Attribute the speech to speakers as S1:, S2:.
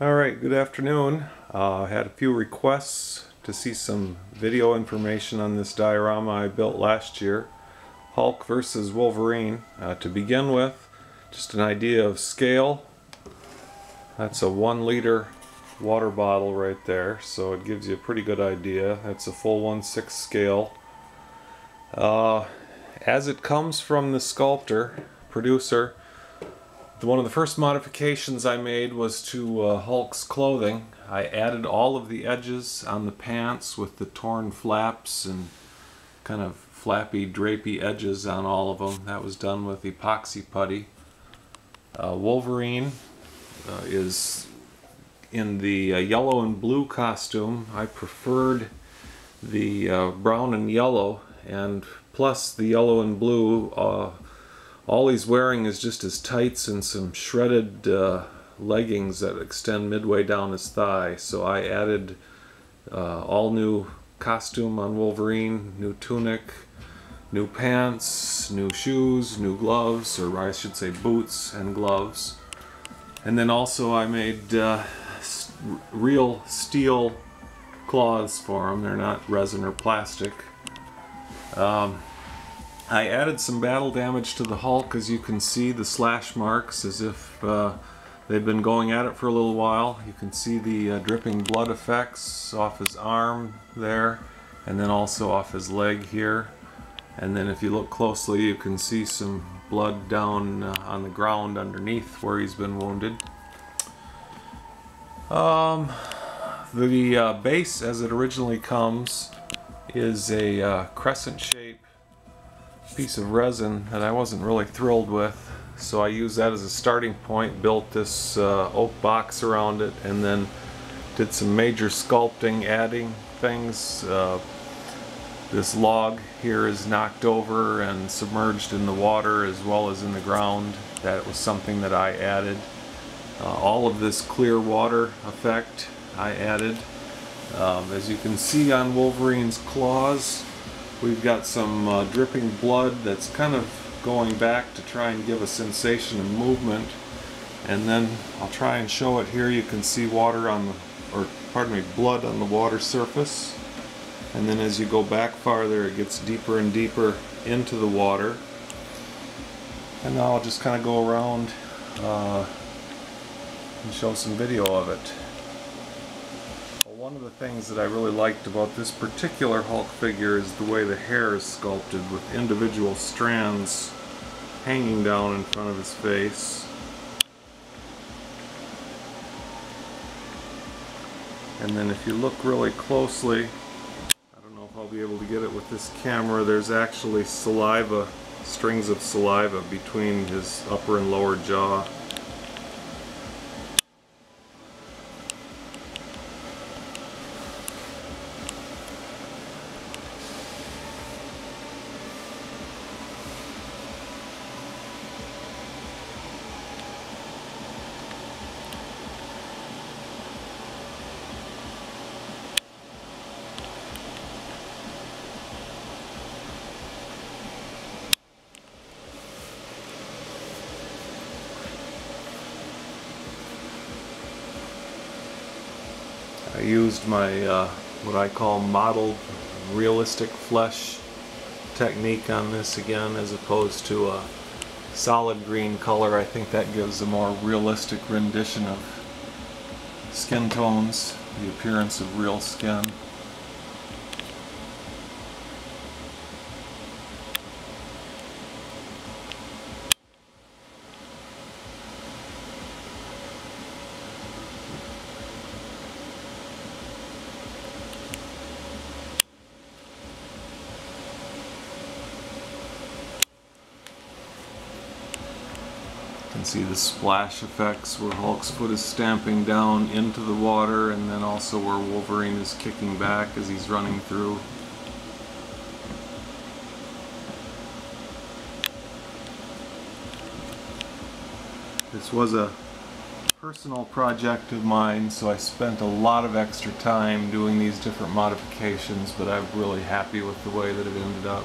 S1: Alright, good afternoon. I had a few requests to see some video information on this diorama I built last year, Hulk versus Wolverine. To begin with, just an idea of scale. That's a 1 liter water bottle right there, so it gives you a pretty good idea. That's a full 1/6 scale. As it comes from the sculptor, producer, one of the first modifications I made was to Hulk's clothing. I added all of the edges on the pants with the torn flaps and kind of flappy, drapey edges on all of them. That was done with epoxy putty. Wolverine is in the yellow and blue costume. I preferred the brown and yellow, and plus the yellow and blue. All he's wearing is just his tights and some shredded leggings that extend midway down his thigh. So I added all new costume on Wolverine, new tunic, new pants, new shoes, new gloves, or I should say boots and gloves. And then also I made real steel claws for him. They're not resin or plastic. I added some battle damage to the Hulk. As you can see, the slash marks as if they've been going at it for a little while. You can see the dripping blood effects off his arm there, and then also off his leg here. And then if you look closely, you can see some blood down on the ground underneath where he's been wounded. The base as it originally comes is a crescent shape piece of resin that I wasn't really thrilled with, so I used that as a starting point, built this oak box around it, and then did some major sculpting, adding things. This log here is knocked over and submerged in the water as well as in the ground. That was something that I added. All of this clear water effect I added. As you can see on Wolverine's claws, we've got some dripping blood that's kind of going back to try and give a sensation of movement. And then I'll try and show it here. You can see water on the, or pardon me, blood on the water surface. And then as you go back farther, it gets deeper and deeper into the water. And now I'll just kind of go around and show some video of it. One of the things that I really liked about this particular Hulk figure is the way the hair is sculpted, with individual strands hanging down in front of his face. And then if you look really closely, I don't know if I'll be able to get it with this camera, there's actually saliva, strings of saliva between his upper and lower jaw. I used my what I call modeled realistic flesh technique on this again, as opposed to a solid green color. I think that gives a more realistic rendition of skin tones, the appearance of real skin. You can see the splash effects where Hulk's foot is stamping down into the water, and then also where Wolverine is kicking back as he's running through. This was a personal project of mine, so I spent a lot of extra time doing these different modifications, but I'm really happy with the way that it ended up.